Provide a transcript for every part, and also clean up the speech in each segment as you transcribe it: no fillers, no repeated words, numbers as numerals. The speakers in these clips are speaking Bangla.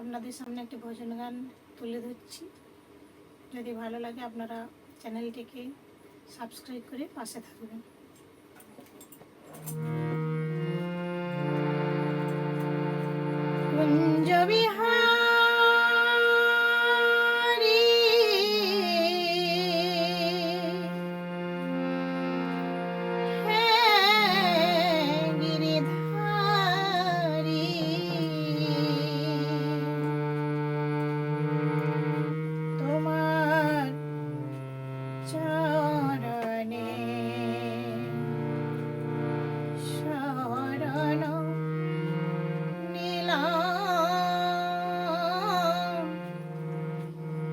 আপনাদের সামনে একটি ভজন গান তুলে ধরছি। যদি ভালো লাগে আপনারা চ্যানেলটিকে সাবস্ক্রাইব করে পাশে থাকবেন। কুঞ্জ বিহারী হে গিরিধারী, তোমার চরণে শরণ নিলাম,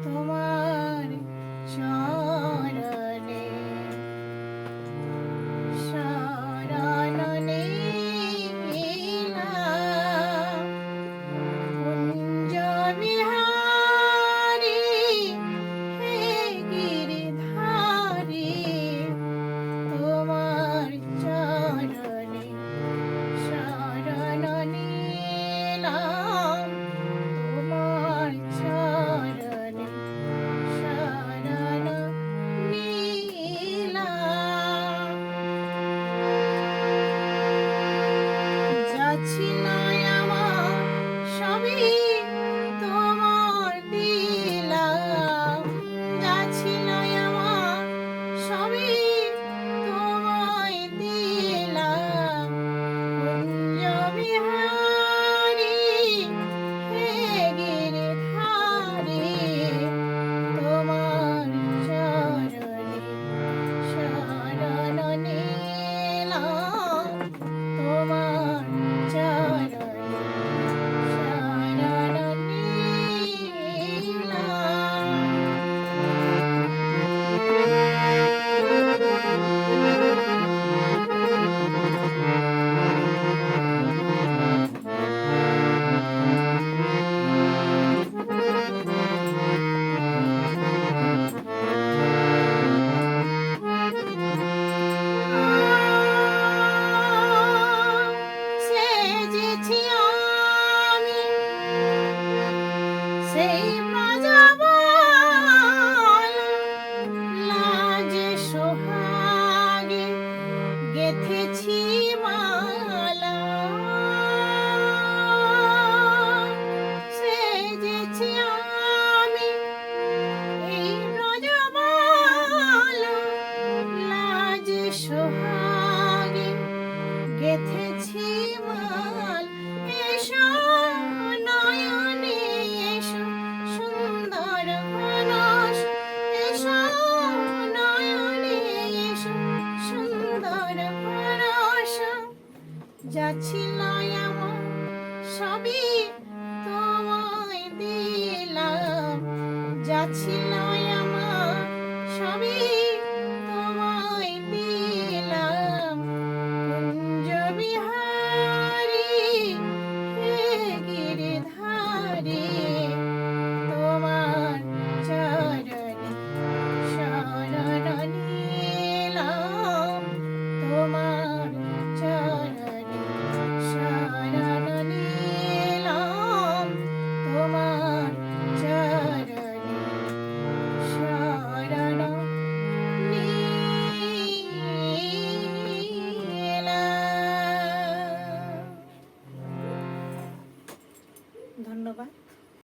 তোমার চরণে শরণ নিলাম। কুঞ্জ বিহারী হে গিরিধারী, তোমার চরণে শরণ নিলাম, তোমার চরণে শরণ নিলাম। যা ছিল আমার সবই তোমার দিলাম, যা ছিল আমার সবই তোমায় দিলাম। কুঞ্জ বিহারী হে গিরিধারী, তোমার চরণে শরণ নিলাম, তোমার চরণে শরণ সেজেছি আমি সেই ব্রজবন, লাজে সোহাগে গেথেছি মালা। সেজেছি আমি এই ব্রজবন, লাজে সোহাগে গেথেছি মাল। এসো নয়নে এসো সুন্দর ঘনস, এসো নয়নে এসো সুন্দর ঘনস। যা ছিল আমার সবই তোমায় দিলাম, যা ছিল আমার সবই তোমায় দিলাম। কুঞ্জ বিহারী হে গিরিধারী, তোমার চরণে শরণ নিলাম, তোমার চরণে শরণ নিলাম, তোমার চরণে শরণ নিলাম। ধন্যবাদ।